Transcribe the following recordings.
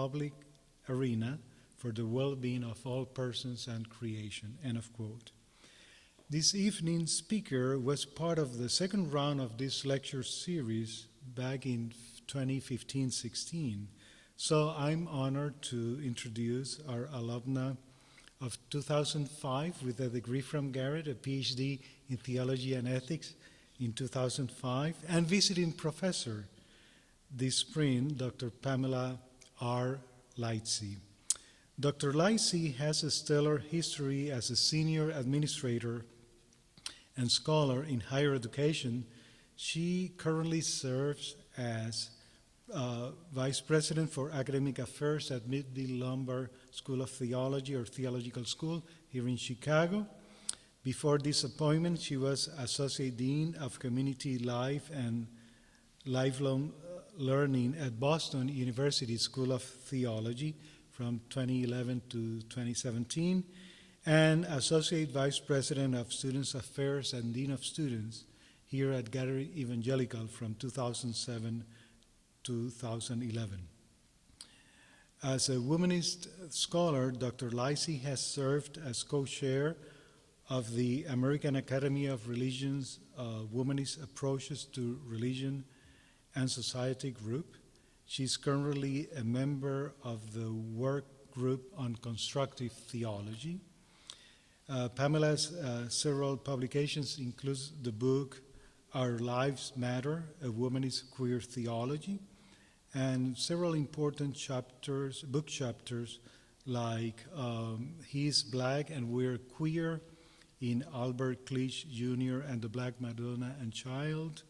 public arena for the well-being of all persons and creation, end of quote. This evening's speaker was part of the second round of this lecture series back in 2015-16. So I'm honored to introduce our alumna of 2005 with a degree from Garrett, a PhD in theology and ethics in 2005, and visiting professor this spring, Dr. Pamela R. Lightsey. Dr. Lightsey has a stellar history as a senior administrator and scholar in higher education. She currently serves as Vice President for Academic Affairs at Meadville Lombard School of Theology or Theological School here in Chicago. Before this appointment, she was Associate Dean of Community Life and Lifelong Learning at Boston University School of Theology from 2011 to 2017, and Associate Vice President of Students Affairs and Dean of Students here at Garrett-Evangelical from 2007 to 2011. As a womanist scholar, Dr. Lightsey has served as co-chair of the American Academy of Religion's Womanist Approaches to Religion and Society group. She's currently a member of the work group on constructive theology. Pamela's several publications include the book Our Lives Matter, a Womanist Queer Theology, and several important book chapters like He's Black and We're Queer in Albert Cleage Jr. and the Black Madonna and Child,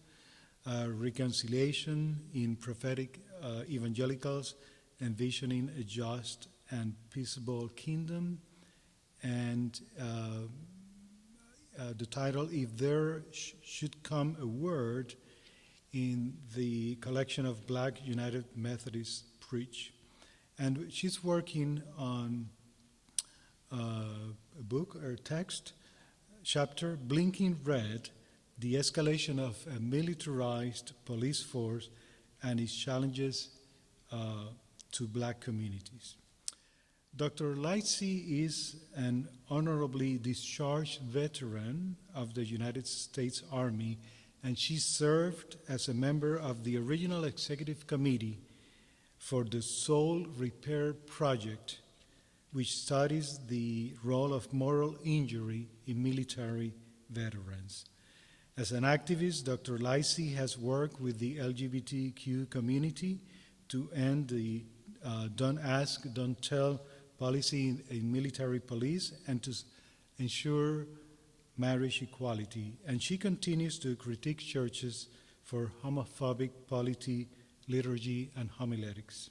Reconciliation in Prophetic Evangelicals, Envisioning a Just and Peaceable Kingdom, and the title, If There Should Come a Word, in the collection of Black United Methodists Preach. And she's working on a book or text, chapter, Blinking Red, the escalation of a militarized police force and its challenges to Black communities. Dr. Lightsey is an honorably discharged veteran of the United States Army, and she served as a member of the original executive committee for the Soul Repair Project, which studies the role of moral injury in military veterans. As an activist, Dr. Lightsey has worked with the LGBTQ community to end the Don't Ask, Don't Tell policy in military police and to ensure marriage equality. And she continues to critique churches for homophobic polity, liturgy, and homiletics.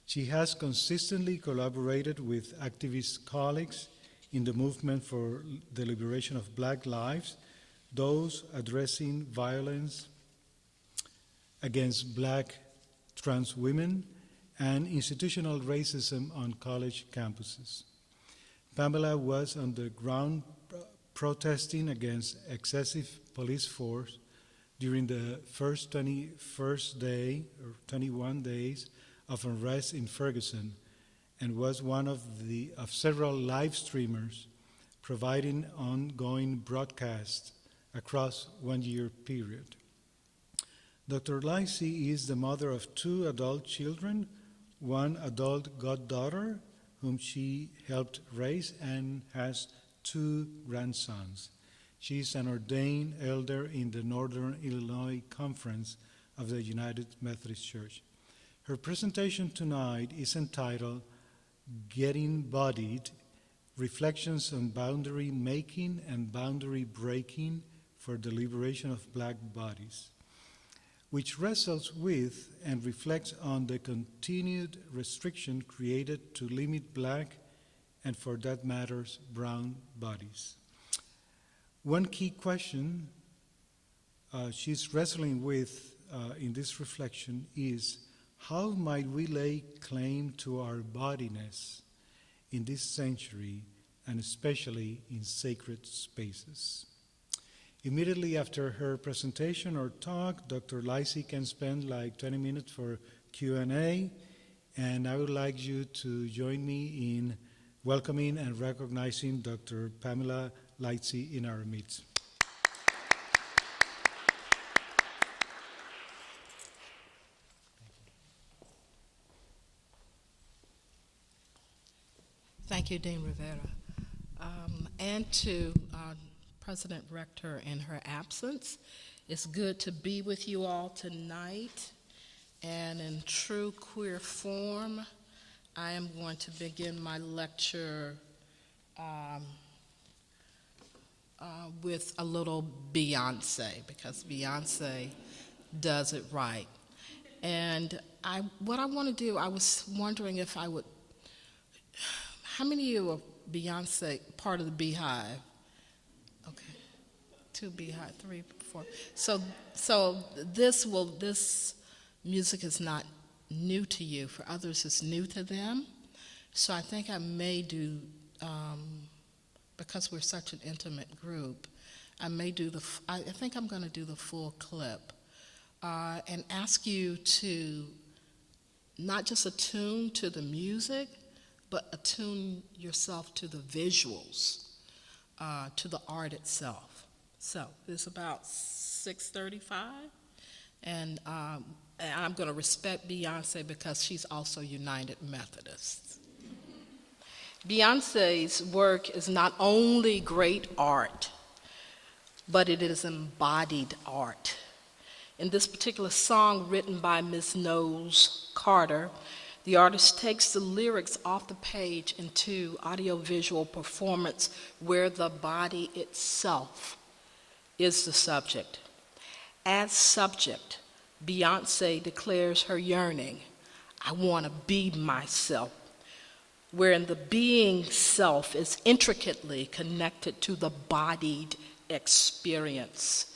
She has consistently collaborated with activist colleagues in the movement for the liberation of Black lives, those addressing violence against Black trans women and institutional racism on college campuses. Pamela was on the ground protesting against excessive police force during the first 21 days of unrest in Ferguson, and was one of several live streamers providing ongoing broadcasts across 1 year period. Dr. Lightsey is the mother of 2 adult children, one adult goddaughter whom she helped raise, and has 2 grandsons. She is an ordained elder in the Northern Illinois Conference of the United Methodist Church. Her presentation tonight is entitled Getting Embodied, Reflections on Boundary Making and Boundary Breaking for the Liberation of Black Bodies, which wrestles with and reflects on the continued restriction created to limit Black and, for that matter, brown bodies. One key question she's wrestling with in this reflection is, how might we lay claim to our bodiness in this century, and especially in sacred spaces? Immediately after her presentation or talk, Dr. Lightsey can spend like 20 minutes for Q&A. and I would like you to join me in welcoming and recognizing Dr. Pamela Lightsey in our midst. Thank you, Dean Rivera. And to President Rector in her absence, it's good to be with you all tonight. And in true queer form, I am going to begin my lecture with a little Beyonce, because Beyonce does it right. And what I want to do, I was wondering if I would, how many of you are Beyonce, part of the Beehive? Okay, 2 Beehive, 3, 4. So this music is not new to you. For others, it's new to them. So I think I may do, because we're such an intimate group, I think I'm going to do the full clip and ask you to not just attune to the music, but attune yourself to the visuals, to the art itself. So it's about 6:35, and I'm going to respect Beyonce because she's also United Methodist. Beyonce's work is not only great art, but it is embodied art. In this particular song written by Ms. Knowles Carter, the artist takes the lyrics off the page into audiovisual performance where the body itself is the subject. As subject, Beyonce declares her yearning, I want to be myself, wherein the being self is intricately connected to the bodied experience,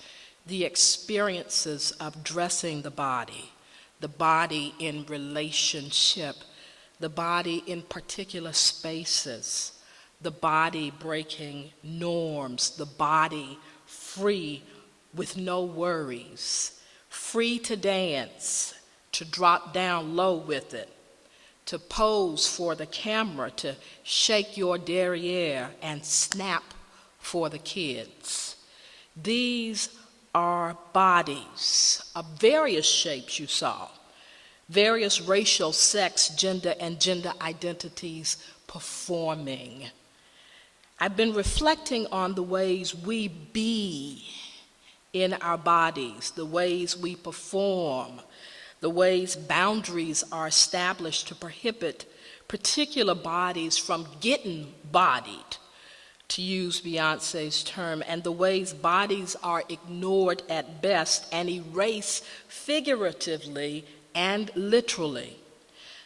the experiences of dressing the body in relationship, the body in particular spaces, the body breaking norms, the body free with no worries, free to dance, to drop down low with it, to pose for the camera, to shake your derriere and snap for the kids. These are bodies of various shapes you saw, various racial, sex, gender, and gender identities performing. I've been reflecting on the ways we be in our bodies, the ways we perform, the ways boundaries are established to prohibit particular bodies from getting bodied, to use Beyonce's term, and the ways bodies are ignored at best and erased figuratively and literally.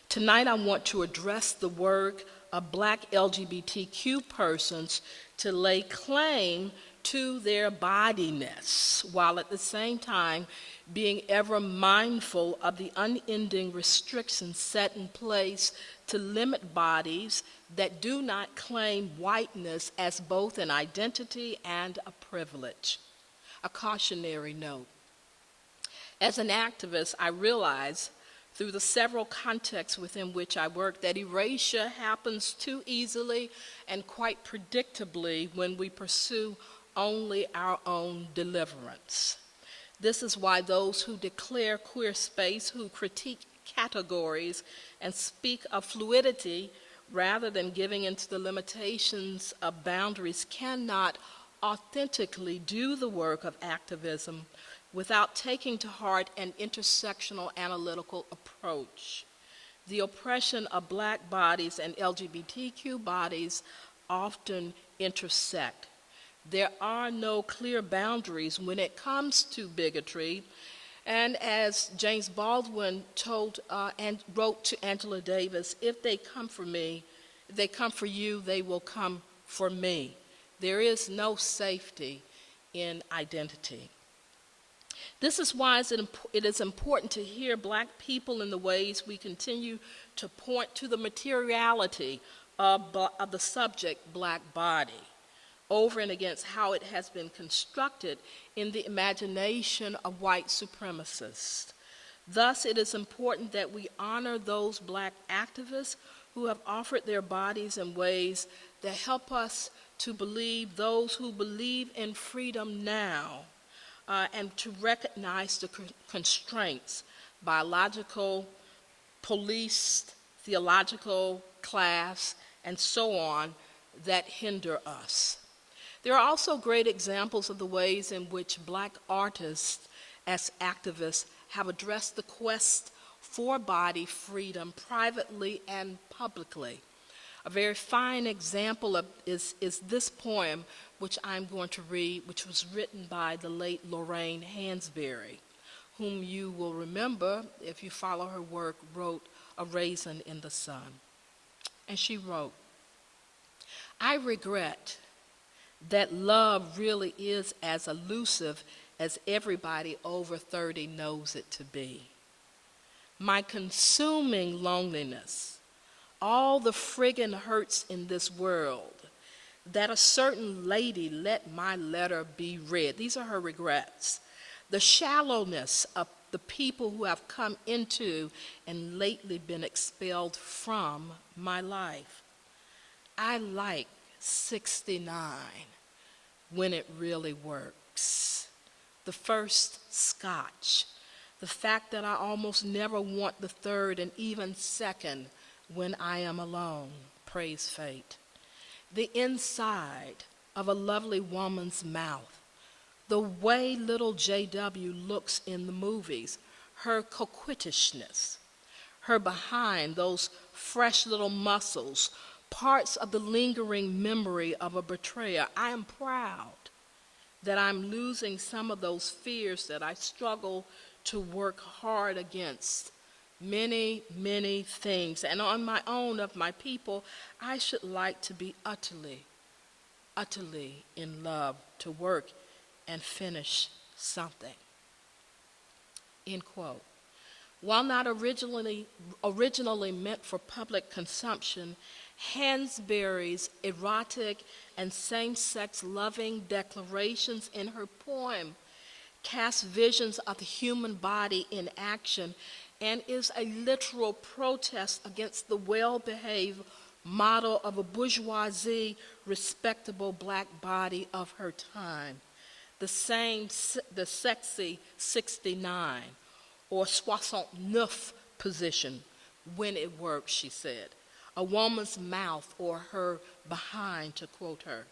Tonight I want to address the work of Black LGBTQ persons to lay claim to their bodiness, while at the same time being ever mindful of the unending restrictions set in place to limit bodies that do not claim whiteness as both an identity and a privilege. A cautionary note. As an activist, I realize through the several contexts within which I work that erasure happens too easily and quite predictably when we pursue only our own deliverance. This is why those who declare queer space, who critique categories and speak of fluidity rather than giving into the limitations of boundaries, cannot authentically do the work of activism without taking to heart an intersectional analytical approach. The oppression of Black bodies and LGBTQ bodies often intersect. There are no clear boundaries when it comes to bigotry, and as James Baldwin told and wrote to Angela Davis, if they come for me, if they come for you, they will come for me. There is no safety in identity. This is why it is important to hear Black people in the ways we continue to point to the materiality of the subject Black body, over and against how it has been constructed in the imagination of white supremacists. Thus, it is important that we honor those Black activists who have offered their bodies in ways that help us to believe those who believe in freedom now, and to recognize the constraints, biological, police, theological, class, and so on, that hinder us. There are also great examples of the ways in which Black artists as activists have addressed the quest for body freedom privately and publicly. A very fine example is this poem, which I'm going to read, which was written by the late Lorraine Hansberry, whom you will remember, if you follow her work, wrote A Raisin in the Sun. And she wrote, "I regret that love really is as elusive as everybody over 30 knows it to be. My consuming loneliness, all the friggin' hurts in this world, that a certain lady let my letter be read." These are her regrets. "The shallowness of the people who have come into and lately been expelled from my life. I like 69 when it really works. The first scotch, the fact that I almost never want the third and even second when I am alone, praise fate. The inside of a lovely woman's mouth, the way little JW looks in the movies, her coquettishness, her behind, those fresh little muscles, parts of the lingering memory of a betrayer. I am proud that I'm losing some of those fears that I struggle to work hard against. Many, many things. And on my own, of my people, I should like to be utterly, utterly in love, to work and finish something." End quote. While not originally meant for public consumption, Hansberry's erotic and same-sex loving declarations in her poem cast visions of the human body in action and is a literal protest against the well-behaved model of a bourgeoisie, respectable Black body of her time. The sexy 69 or 69 position when it works, she said. A woman's mouth or her behind, to quote her.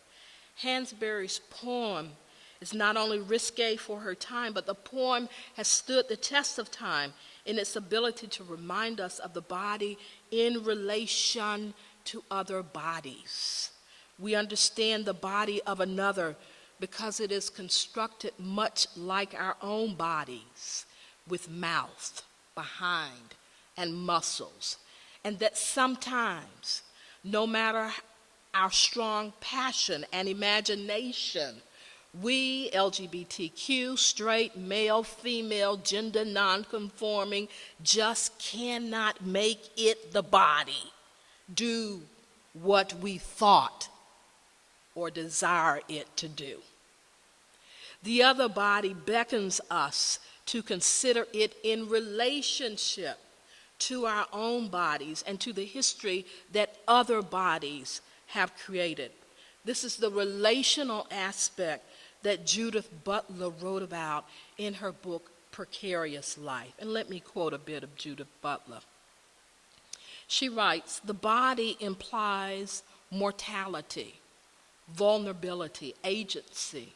Hansberry's poem is not only risque for her time, but the poem has stood the test of time in its ability to remind us of the body in relation to other bodies. We understand the body of another because it is constructed much like our own bodies, with mouth, behind, and muscles. And that sometimes, no matter our strong passion and imagination, we, LGBTQ, straight, male, female, gender nonconforming, just cannot make it, the body, do what we thought or desire it to do. The other body beckons us to consider it in relationship to our own bodies and to the history that other bodies have created. This is the relational aspect that Judith Butler wrote about in her book, Precarious Life. And let me quote a bit of Judith Butler. She writes, "The body implies mortality, vulnerability, agency.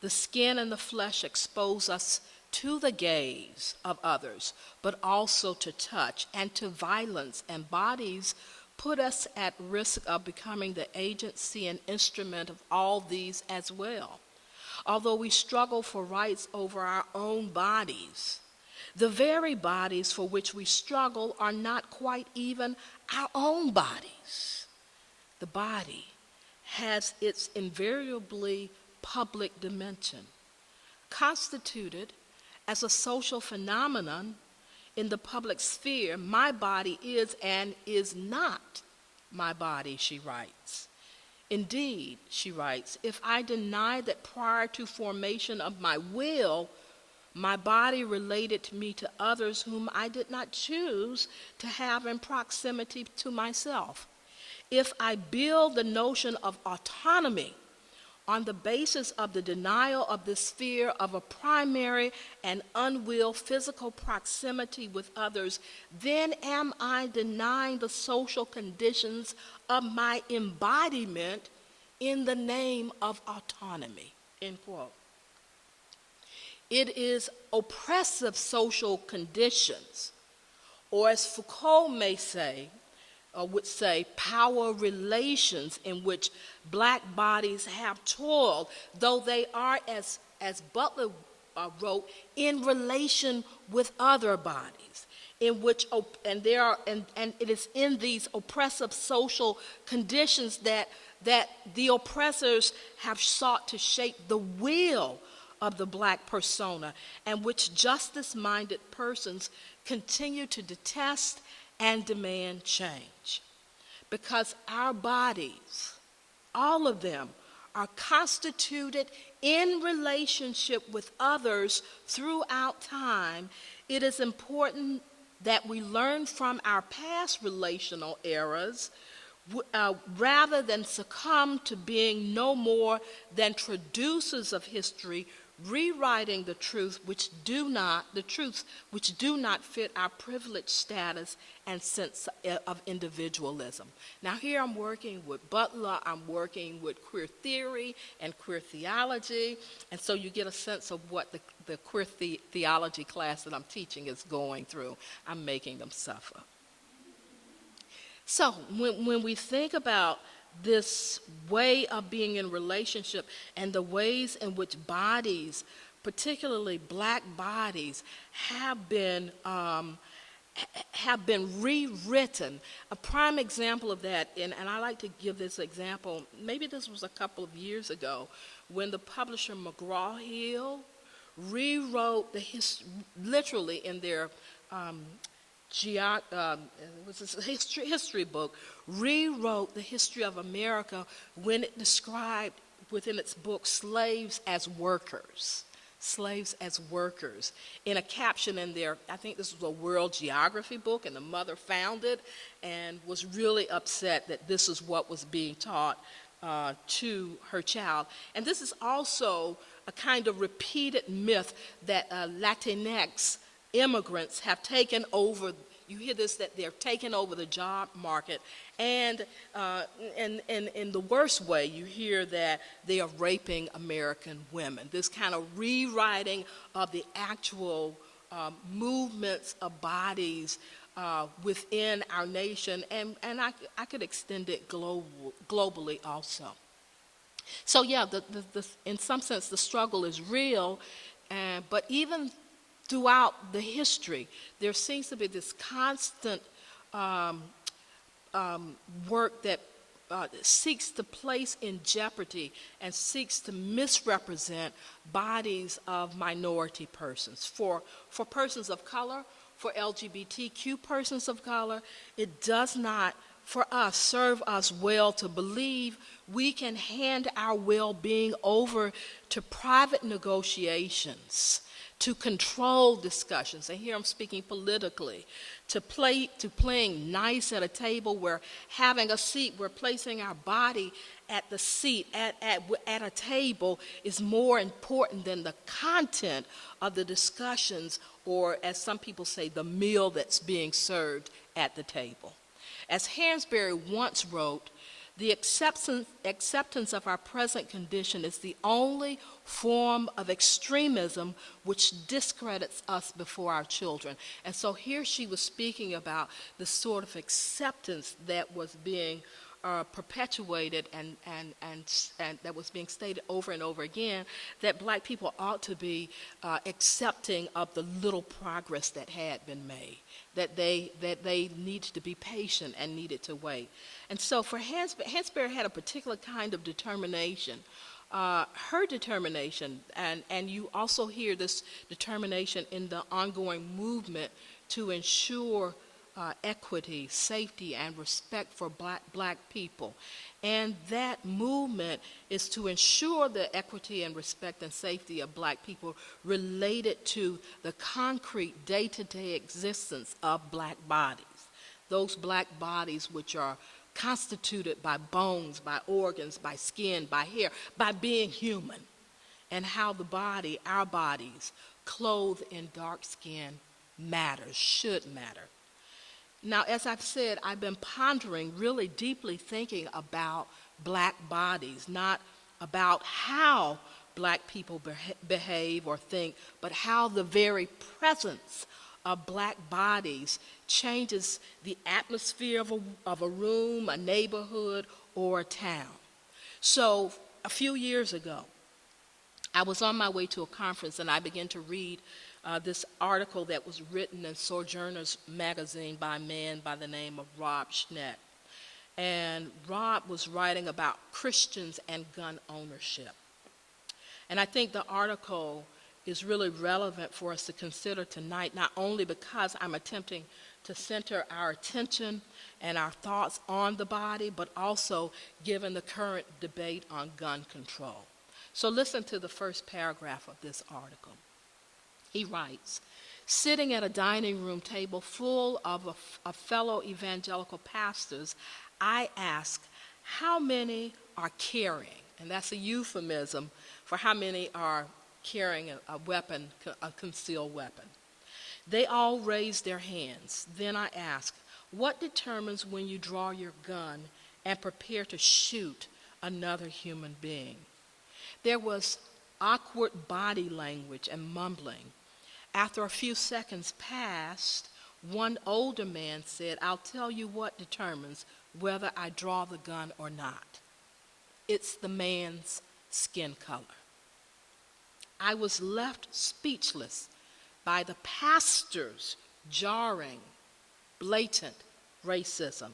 The skin and the flesh expose us to the gaze of others, but also to touch and to violence, and bodies put us at risk of becoming the agency and instrument of all these as well. Although we struggle for rights over our own bodies, the very bodies for which we struggle are not quite even our own bodies. The body has its invariably public dimension, constituted as a social phenomenon in the public sphere. My body is and is not my body," she writes. "Indeed," she writes, "if I deny that prior to formation of my will, My body related me to others whom I did not choose to have in proximity to myself. If I build the notion of autonomy on the basis of the denial of the sphere of a primary and unwilled physical proximity with others, then am I denying the social conditions of my embodiment in the name of autonomy, end quote. It is oppressive social conditions, or as Foucault would say, power relations in which black bodies have toiled, though they are, as Butler wrote, in relation with other bodies, in which, and it is in these oppressive social conditions that the oppressors have sought to shape the will of the black persona, and which justice-minded persons continue to detest and demand change. Because our bodies, all of them, are constituted in relationship with others throughout time, it is important that we learn from our past relational eras rather than succumb to being no more than traducers of history, rewriting the truths which do not fit our privileged status and sense of individualism. Now here I'm working with Butler, I'm working with queer theory and queer theology, and so you get a sense of what the queer theology class that I'm teaching is going through. I'm making them suffer. So when we think about this way of being in relationship and the ways in which bodies, particularly black bodies, have been rewritten. A prime example of that, and I like to give this example, maybe this was a couple of years ago, when the publisher McGraw-Hill rewrote literally in their history book, rewrote the history of America when it described within its book slaves as workers. Slaves as workers. In a caption in there, I think this was a world geography book, and the mother found it and was really upset that this is what was being taught to her child. And this is also a kind of repeated myth that Latinx immigrants have taken over. You hear this, that they're taking over the job market, and in the worst way, you hear that they are raping American women. This kind of rewriting of the actual movements of bodies within our nation, and I could extend it globally also. So yeah, in some sense, the struggle is real, but even throughout the history, there seems to be this constant work that seeks to place in jeopardy and seeks to misrepresent bodies of minority persons. For persons of color, for LGBTQ persons of color, it does not, for us, serve us well to believe we can hand our well-being over to private negotiations, to control discussions, and here I'm speaking politically, to playing nice at a table, where having a seat, we're placing our body at the seat, at a table, is more important than the content of the discussions, or as some people say, the meal that's being served at the table. As Hansberry once wrote, the acceptance of our present condition is the only form of extremism which discredits us before our children. And so here she was speaking about the sort of acceptance that was being perpetuated and that was being stated over and over again, that black people ought to be accepting of the little progress that had been made, that they needed to be patient and needed to wait. And so for Hansberry had a particular kind of determination. Her determination, and you also hear this determination in the ongoing movement to ensure equity, safety, and respect for black people. And that movement is to ensure the equity and respect and safety of black people related to the concrete day-to-day existence of black bodies. Those black bodies which are constituted by bones, by organs, by skin, by hair, by being human, and how the body, our bodies, clothed in dark skin matters, should matter. Now, as I've said, I've been pondering, really deeply thinking about black bodies, not about how black people behave or think, but how the very presence of black bodies changes the atmosphere of a room, a neighborhood, or a town. So, a few years ago, I was on my way to a conference and I began to read this article that was written in Sojourners magazine by a man by the name of Rob Schneck. And Rob was writing about Christians and gun ownership. And I think the article is really relevant for us to consider tonight, not only because I'm attempting to center our attention and our thoughts on the body, but also given the current debate on gun control. So listen to the first paragraph of this article. He writes, sitting at a dining room table full of fellow evangelical pastors, I ask, how many are carrying? And that's a euphemism for how many are carrying a weapon, a concealed weapon. They all raise their hands. Then I ask, what determines when you draw your gun and prepare to shoot another human being? There was awkward body language and mumbling. After a few seconds passed, one older man said, I'll tell you what determines whether I draw the gun or not. It's the man's skin color. I was left speechless by the pastor's jarring, blatant racism.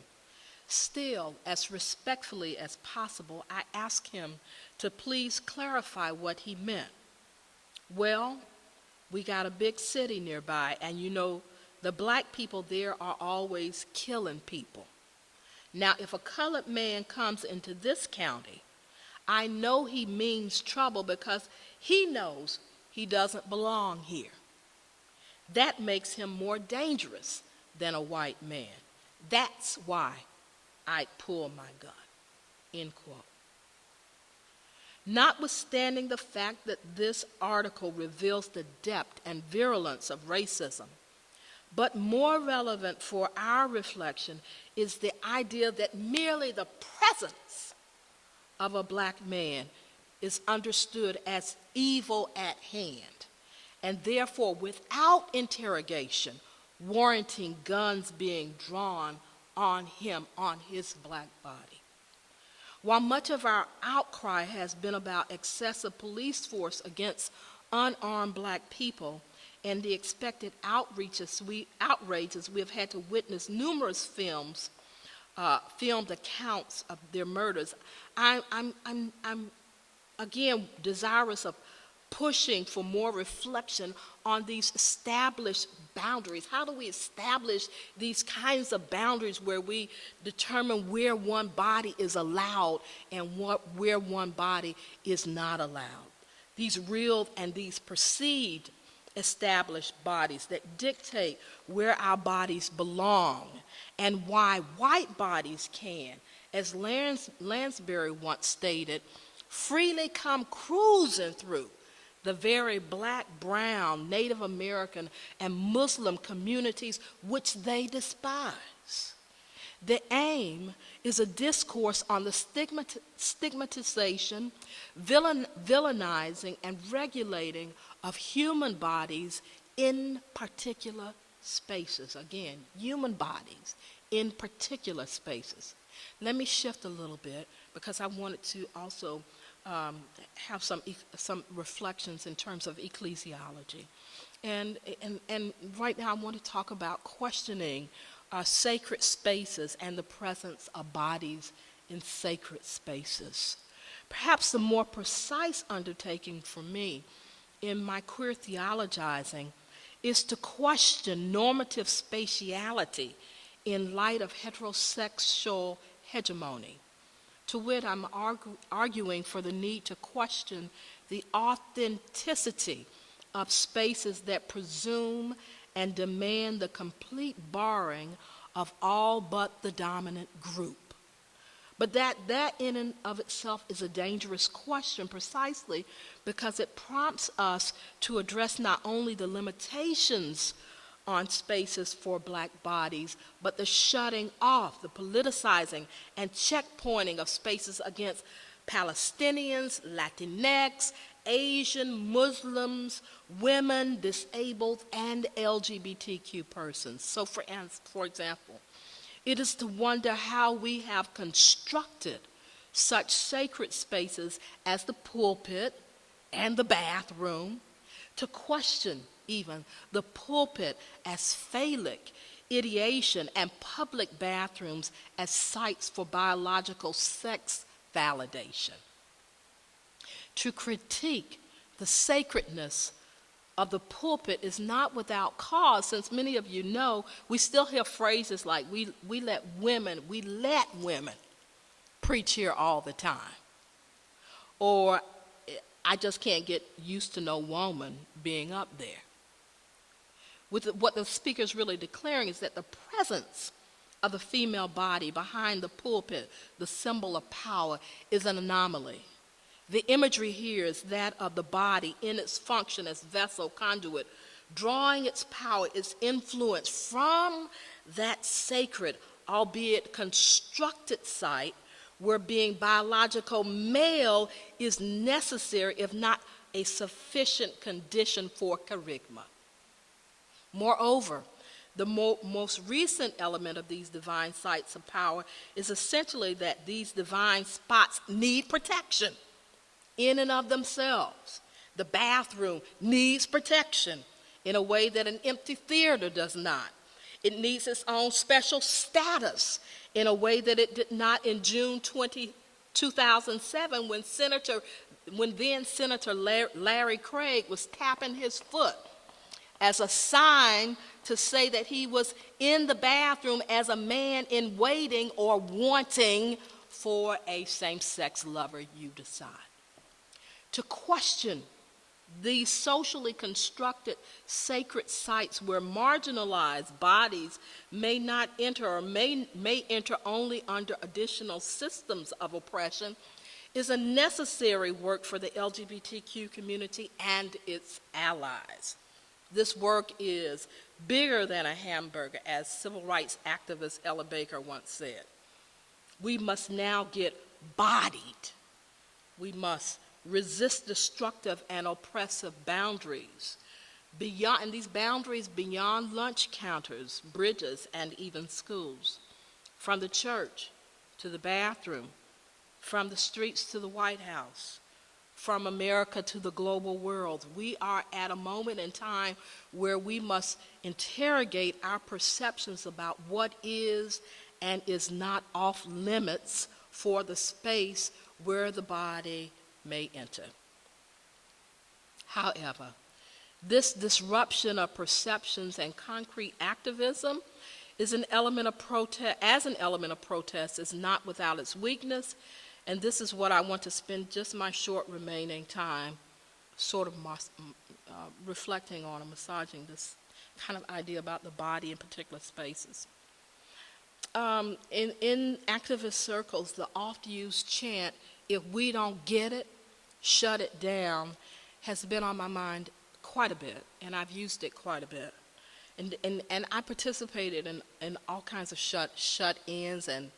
Still, as respectfully as possible, I asked him to please clarify what he meant. Well, we got a big city nearby, and you know, the black people there are always killing people. Now, if a colored man comes into this county, I know he means trouble because he knows he doesn't belong here. That makes him more dangerous than a white man. That's why I'd pull my gun, end quote. Notwithstanding the fact that this article reveals the depth and virulence of racism, but more relevant for our reflection is the idea that merely the presence of a black man is understood as evil at hand, and therefore without interrogation, warranting guns being drawn on him, on his black body. While much of our outcry has been about excessive police force against unarmed black people and the expected outrages we have had to witness numerous filmed accounts of their murders, I'm again desirous of pushing for more reflection on these established boundaries. How do we establish these kinds of boundaries where we determine where one body is allowed and where one body is not allowed? These real and these perceived established bodies that dictate where our bodies belong and why white bodies can, as Lansbury once stated, freely come cruising through the very black, brown, Native American, and Muslim communities which they despise. The aim is a discourse on the stigmatization, villainizing, and regulating of human bodies in particular spaces. Again, human bodies in particular spaces. Let me shift a little bit because I wanted to also have some reflections in terms of ecclesiology. And right now I want to talk about questioning sacred spaces and the presence of bodies in sacred spaces. Perhaps the more precise undertaking for me in my queer theologizing is to question normative spatiality in light of heterosexual hegemony. To wit, I'm arguing for the need to question the authenticity of spaces that presume and demand the complete barring of all but the dominant group. But that in and of itself is a dangerous question, precisely because it prompts us to address not only the limitations on spaces for Black bodies, but the shutting off, the politicizing, and checkpointing of spaces against Palestinians, Latinx, Asian, Muslims, women, disabled, and LGBTQ persons. So for example, it is to wonder how we have constructed such sacred spaces as the pulpit and the bathroom, to question even the pulpit as phallic ideation and public bathrooms as sites for biological sex validation. To critique the sacredness of the pulpit is not without cause, since many of you know we still hear phrases like we let women preach here all the time, or I just can't get used to no woman being up there. What the speaker is really declaring is that the presence of the female body behind the pulpit, the symbol of power, is an anomaly. The imagery here is that of the body in its function as vessel, conduit, drawing its power, its influence from that sacred, albeit constructed site where being biological male is necessary, if not a sufficient condition for charisma. Moreover, the most recent element of these divine sites of power is essentially that these divine spots need protection in and of themselves. The bathroom needs protection in a way that an empty theater does not. It needs its own special status in a way that it did not in June 2007 when then Senator Larry Craig was tapping his foot as a sign to say that he was in the bathroom as a man in waiting or wanting for a same-sex lover, you decide. To question these socially constructed sacred sites where marginalized bodies may not enter or may enter only under additional systems of oppression is a necessary work for the LGBTQ community and its allies. This work is bigger than a hamburger, as civil rights activist Ella Baker once said. We must now get bodied. We must resist destructive and oppressive boundaries, and these boundaries beyond lunch counters, bridges, and even schools, from the church to the bathroom, from the streets to the White House, from America to the global world. We are at a moment in time where we must interrogate our perceptions about what is and is not off limits for the space where the body may enter. However, this disruption of perceptions and concrete activism is an element of protest, is not without its weakness, and this is what I want to spend just my short remaining time sort of reflecting on and massaging this kind of idea about the body in particular spaces. In activist circles, the oft-used chant, "If we don't get it, shut it down," has been on my mind quite a bit, and I've used it quite a bit. And I participated in all kinds of shut-ins and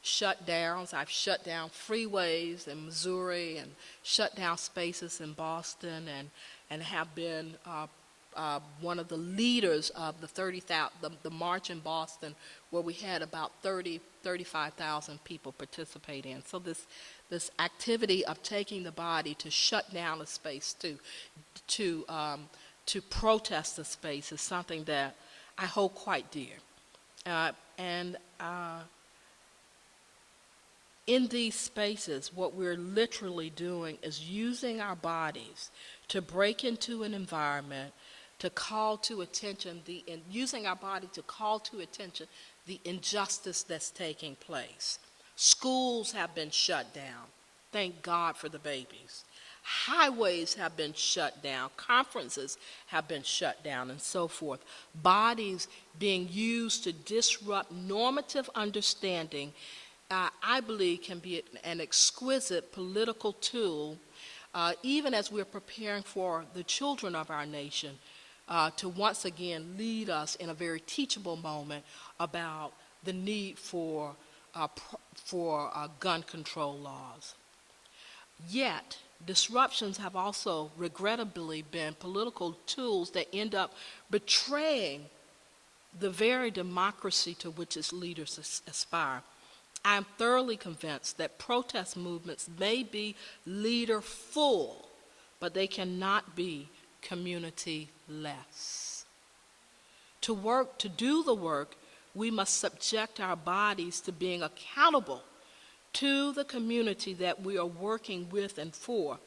shut-downs. I've shut down freeways in Missouri and shut down spaces in Boston, and have been one of the leaders of the march in Boston, where we had about 35,000 people participate in. So this activity of taking the body to shut down a space, to protest the space, is something that I hold quite dear. In these spaces, what we're literally doing is using our bodies to break into an environment, to call to attention using our body to call to attention the injustice that's taking place. Schools have been shut down. Thank God for the babies. Highways have been shut down. Conferences have been shut down, and so forth. Bodies being used to disrupt normative understanding, I believe, can be an exquisite political tool, even as we're preparing for the children of our nation to once again lead us in a very teachable moment about the need for gun control laws. Yet, disruptions have also regrettably been political tools that end up betraying the very democracy to which its leaders aspire. I am thoroughly convinced that protest movements may be leader-full, but they cannot be community-less. To do the work, we must subject our bodies to being accountable to the community that we are working with and for.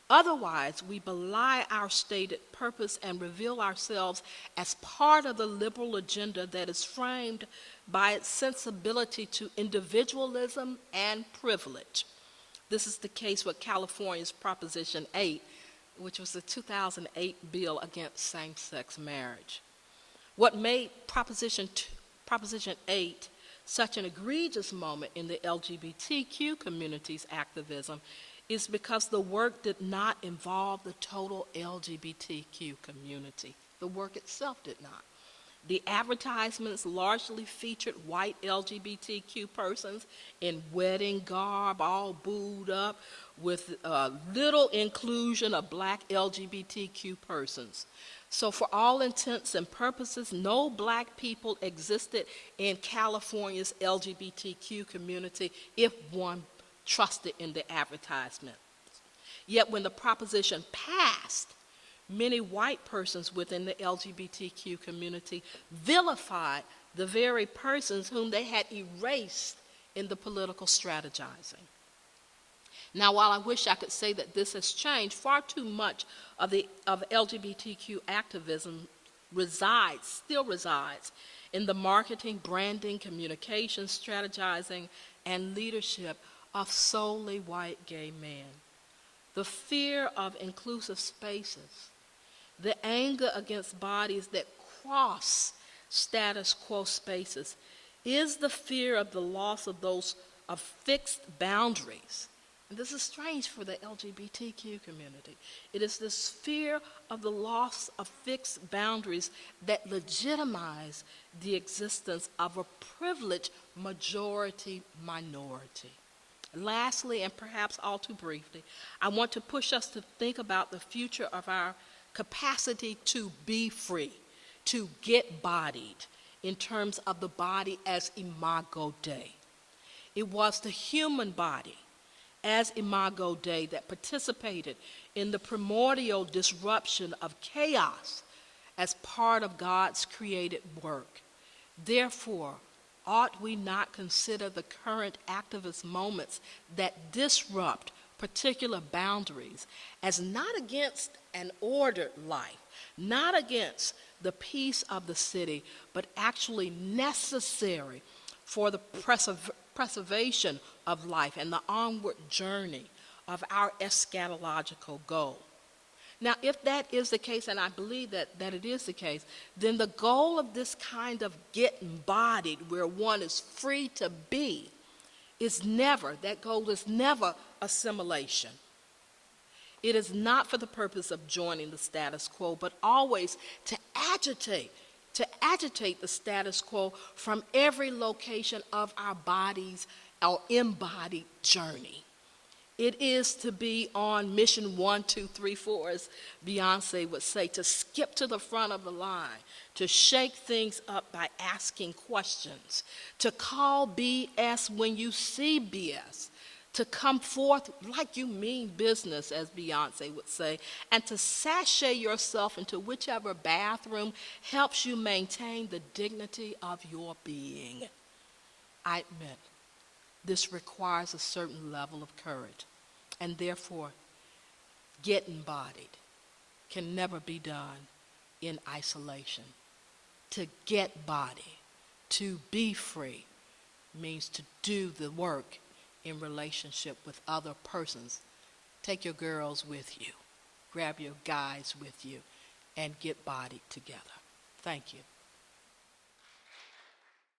Otherwise, we belie our stated purpose and reveal ourselves as part of the liberal agenda that is framed by its sensibility to individualism and privilege. This is the case with California's Proposition 8, which was the 2008 bill against same-sex marriage. What made Proposition 8 such an egregious moment in the LGBTQ community's activism is because the work did not involve the total LGBTQ community. The work itself did not. The advertisements largely featured white LGBTQ persons in wedding garb, all booed up, with little inclusion of black LGBTQ persons. So for all intents and purposes, no black people existed in California's LGBTQ community if one trusted in the advertisement. Yet when the proposition passed, many white persons within the LGBTQ community vilified the very persons whom they had erased in the political strategizing. Now, while I wish I could say that this has changed, far too much of LGBTQ activism still resides in the marketing, branding, communication, strategizing, and leadership of solely white gay men. The fear of inclusive spaces, the anger against bodies that cross status quo spaces, is the fear of the loss of those of fixed boundaries. And this is strange for the LGBTQ community. It is this fear of the loss of fixed boundaries that legitimize the existence of a privileged majority minority. Lastly, and perhaps all too briefly, I want to push us to think about the future of our capacity to be free, to get bodied, in terms of the body as Imago Dei. It was the human body as Imago Dei that participated in the primordial disruption of chaos as part of God's created work. Therefore, ought we not consider the current activist moments that disrupt particular boundaries as not against an ordered life, not against the peace of the city, but actually necessary for the preservation of life and the onward journey of our eschatological goal? Now, if that is the case, and I believe that it is the case, then the goal of this kind of get embodied, where one is free to be, that goal is never assimilation. It is not for the purpose of joining the status quo, but always to agitate the status quo from every location of our bodies, our embodied journey. It is to be on mission 1, 2, 3, 4, as Beyonce would say, to skip to the front of the line, to shake things up by asking questions, to call BS when you see BS, to come forth like you mean business, as Beyonce would say, and to sashay yourself into whichever bathroom helps you maintain the dignity of your being. I admit, this requires a certain level of courage, and therefore, get embodied can never be done in isolation. To get body To be free means to do the work in relationship with other persons. Take your girls with you, grab your guys with you, and get bodied together. Thank you.